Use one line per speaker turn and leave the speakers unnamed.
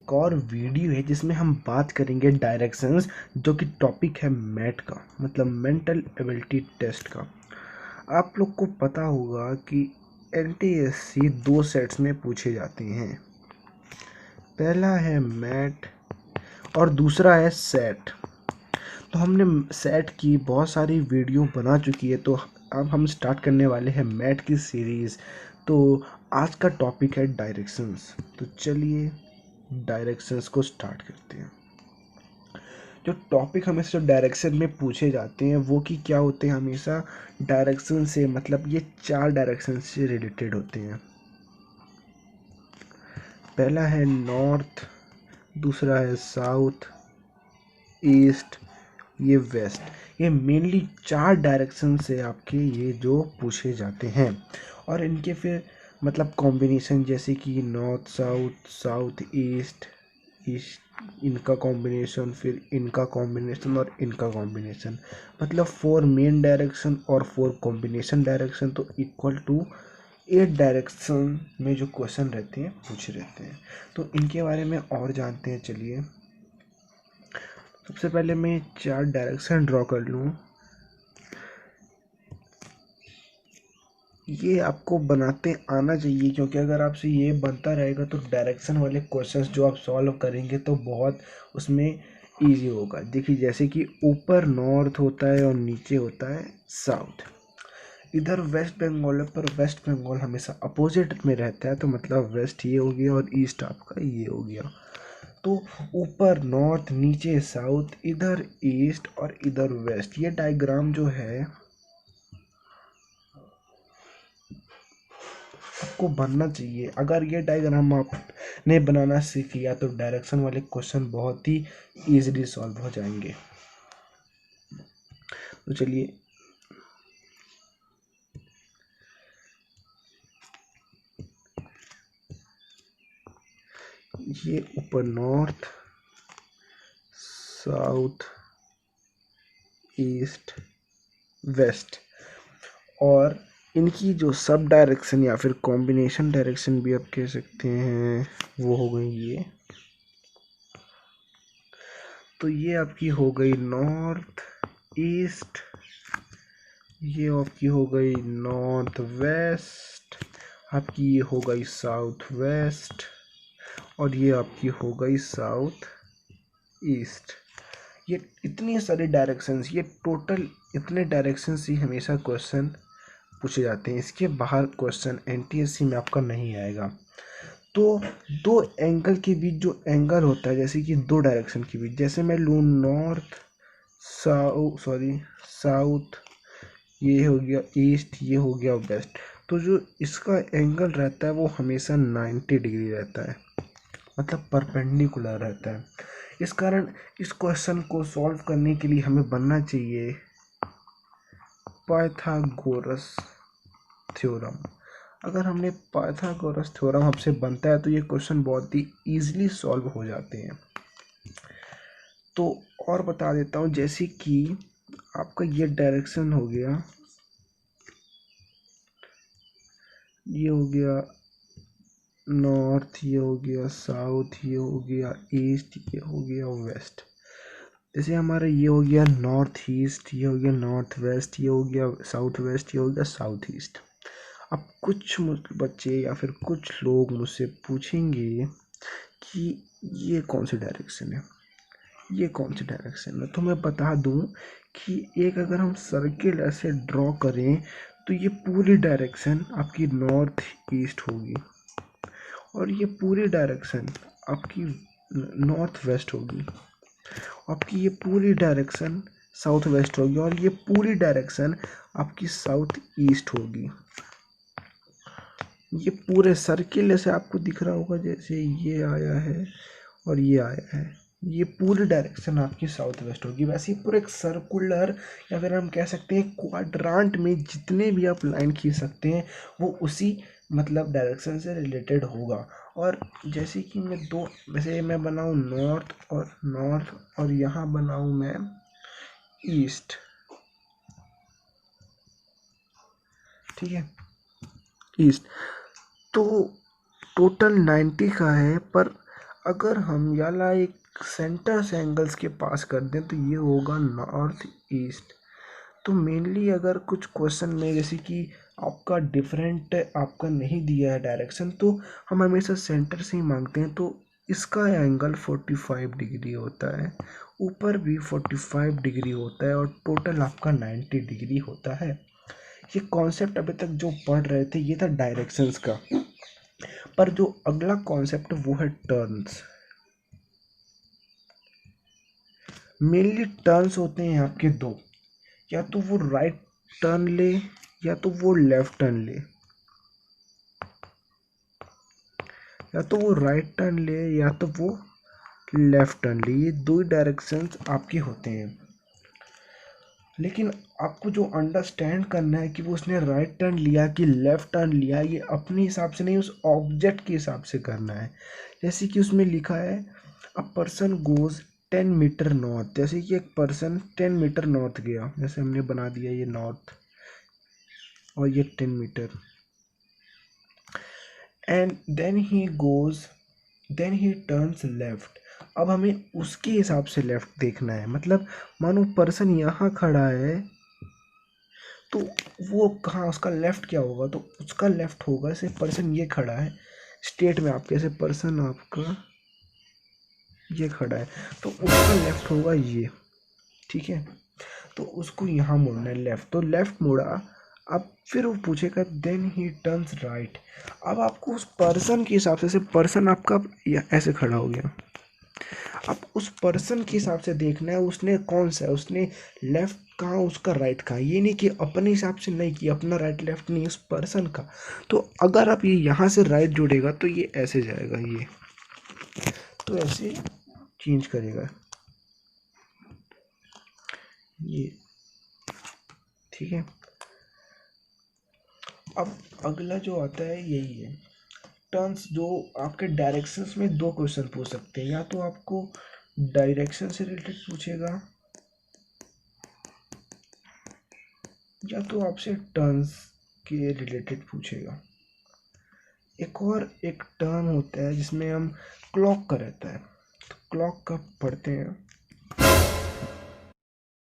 एक और वीडियो है जिसमें हम बात करेंगे डायरेक्शंस, जो कि टॉपिक है मैट का, मतलब मेंटल एबिलिटी टेस्ट का। आप लोग को पता होगा कि एनटीएससी 2 सेट्स में पूछे जाते हैं। पहला है मैट और दूसरा है सेट। तो हमने सेट की बहुत सारी वीडियो बना चुकी है, तो अब हम स्टार्ट करने वाले हैं मैट की सीरीज़। तो आज का टॉपिक है डायरेक्शंस। तो चलिए डायरेक्शंस को स्टार्ट करते हैं। जो टॉपिक हमेशा डायरेक्शन में पूछे जाते हैं वो कि क्या होते हैं, हमेशा डायरेक्शन से, मतलब ये 4 डायरेक्शन से रिलेटेड होते हैं। पहला है नॉर्थ, दूसरा है साउथ, ईस्ट, ये वेस्ट। ये मेनली 4 डायरेक्शन से आपके ये जो पूछे जाते हैं, और इनके फिर मतलब कॉम्बिनेशन, जैसे कि north south, south east, east इनका कॉम्बिनेशन, फिर इनका कॉम्बिनेशन और इनका कॉम्बिनेशन, मतलब 4 मेन डायरेक्शन और 4 कॉम्बिनेशन डायरेक्शन, तो इक्वल टू 8 डायरेक्शन में जो क्वेश्चन रहते हैं पूछे रहते हैं। तो इनके बारे में और जानते हैं। चलिए सबसे पहले मैं 4 डायरेक्शन ड्रॉ कर लूँ। ये आपको बनाते आना चाहिए, क्योंकि अगर आपसे ये बनता रहेगा तो डायरेक्शन वाले क्वेश्चंस जो आप सॉल्व करेंगे तो बहुत उसमें इजी होगा। देखिए जैसे कि ऊपर नॉर्थ होता है और नीचे होता है साउथ। इधर वेस्ट बंगाल है, पर वेस्ट बंगाल हमेशा अपोजिट में रहता है, तो मतलब वेस्ट ये हो गया और ईस्ट आपका ये हो गया। तो ऊपर नॉर्थ, नीचे साउथ, इधर ईस्ट और इधर वेस्ट, ये डायग्राम जो है आपको बनना चाहिए। अगर ये डायग्राम आपने बनाना सीख लिया तो डायरेक्शन वाले क्वेश्चन बहुत ही इजीली सॉल्व हो जाएंगे। तो चलिए ये ऊपर नॉर्थ, साउथ, ईस्ट, वेस्ट, और इनकी जो सब डायरेक्शन या फिर कॉम्बिनेशन डायरेक्शन भी आप कह सकते हैं, वो हो गई ये। तो ये आपकी हो गई नॉर्थ ईस्ट, ये आपकी हो गई नॉर्थ वेस्ट, आपकी ये हो गई साउथ वेस्ट, और ये आपकी हो गई साउथ ईस्ट। ये इतनी सारी डायरेक्शंस, ये टोटल इतने डायरेक्शंस ही हमेशा क्वेश्चन पूछे जाते हैं। इसके बाहर क्वेश्चन एनटीएससी में आपका नहीं आएगा। तो दो एंगल के बीच जो एंगल होता है, जैसे कि 2 डायरेक्शन के बीच, जैसे मैं लूँ नॉर्थ साउथ, ये हो गया ईस्ट, ये हो गया वेस्ट, तो जो इसका एंगल रहता है वो हमेशा 90 डिग्री रहता है, मतलब परपेंडिकुलर रहता है। इस कारण इस क्वेश्चन को सॉल्व करने के लिए हमें बनना चाहिए पाइथागोरस थ्योरम। अगर हमने पाइथागोरस थ्योरम हमसे बनता है तो ये क्वेश्चन बहुत ही ईजिली सॉल्व हो जाते हैं। तो और बता देता हूँ, जैसे कि आपका ये डायरेक्शन हो गया, ये हो गया नॉर्थ, ये हो गया साउथ, ये हो गया ईस्ट, ये हो गया वेस्ट। जैसे हमारा ये हो गया नॉर्थ ईस्ट, ये हो गया नॉर्थ वेस्ट, ये हो गया साउथ वेस्ट, ये हो गया साउथ ईस्ट। अब कुछ बच्चे या फिर कुछ लोग मुझसे पूछेंगे कि ये कौन सी डायरेक्शन है, ये कौन सी डायरेक्शन है। तो मैं बता दूं कि एक अगर हम सर्किल ऐसे ड्रॉ करें तो ये पूरी डायरेक्शन आपकी नॉर्थ ईस्ट होगी, और ये पूरी डायरेक्शन आपकी नॉर्थ वेस्ट होगी, आपकी ये पूरी डायरेक्शन साउथ वेस्ट होगी, और ये पूरी डायरेक्शन आपकी साउथ ईस्ट होगी। ये पूरे सर्किल ऐसे आपको दिख रहा होगा, जैसे ये आया है और ये आया है, ये पूरी डायरेक्शन आपकी साउथ वेस्ट होगी। वैसे ही पूरे एक सर्कुलर, या फिर हम कह सकते हैं क्वाड्रांट में जितने भी आप लाइन खींच सकते हैं वो उसी मतलब डायरेक्शन से रिलेटेड होगा। और जैसे कि मैं दो, वैसे मैं बनाऊँ नॉर्थ और यहाँ बनाऊँ मैं ईस्ट, ठीक है, ईस्ट। तो टोटल 90 का है, पर अगर हम याला एक सेंटर से एंगल्स के पास कर दें तो ये होगा नॉर्थ ईस्ट। तो मेनली अगर कुछ क्वेश्चन में जैसे कि आपका डिफरेंट आपका नहीं दिया है डायरेक्शन, तो हम हमेशा सेंटर से ही मांगते हैं। तो इसका एंगल 45 डिग्री होता है, ऊपर भी 45 डिग्री होता है और टोटल आपका 90 डिग्री होता है। ये कॉन्सेप्ट अभी तक जो पढ़ रहे थे ये था डायरेक्शंस का, पर जो अगला कॉन्सेप्ट वो है टर्न्स। मेनली टर्न्स होते हैं आपके दो, या तो वो राइट टर्न ले या तो वो लेफ्ट टर्न ले, या तो वो राइट टर्न ले या तो वो लेफ्ट टर्न ले। ये दो ही डायरेक्शंस आपके होते हैं। लेकिन आपको जो अंडरस्टैंड करना है कि वो उसने राइट टर्न लिया कि लेफ्ट टर्न लिया, ये अपने हिसाब से नहीं, उस ऑब्जेक्ट के हिसाब से करना है। जैसे कि उसमें लिखा है a person goes 10 metre north, जैसे कि एक पर्सन 10 मीटर नॉर्थ गया, जैसे हमने बना दिया ये नॉर्थ और ये 10 metre, and then he turns left. अब हमें उसके हिसाब से लेफ्ट देखना है। मतलब मानो पर्सन यहाँ खड़ा है तो वो कहाँ, उसका लेफ्ट क्या होगा, तो उसका लेफ्ट होगा जैसे पर्सन ये खड़ा है स्टेट में आपके, जैसे पर्सन आपका ये खड़ा है तो उसका लेफ्ट होगा ये, ठीक है। तो उसको यहाँ मुड़ना है लेफ्ट, तो लेफ्ट मुड़ा। अब फिर वो पूछेगा देन ही टर्न्स राइट। अब आपको उस पर्सन के हिसाब से, पर्सन आपका ऐसे खड़ा हो गया, अब उस पर्सन के हिसाब से देखना है उसने कौन सा है, उसने लेफ्ट कहाँ उसका राइट कहाँ। ये नहीं कि अपने हिसाब से, नहीं कि अपना राइट लेफ्ट नहीं, उस पर्सन का। तो अगर आप ये यहाँ से राइट जोड़ेगा तो ये ऐसे जाएगा, ये तो ऐसे चेंज करेगा ये, ठीक है। अब अगला जो आता है यही है टर्न्स। जो आपके डायरेक्शंस में दो क्वेश्चन पूछ सकते हैं, या तो आपको डायरेक्शन से रिलेटेड पूछेगा या तो आपसे टर्न्स के रिलेटेड पूछेगा। एक और एक टर्म होता है जिसमें हम क्लॉक का रहता है, तो क्लॉक का पढ़ते हैं।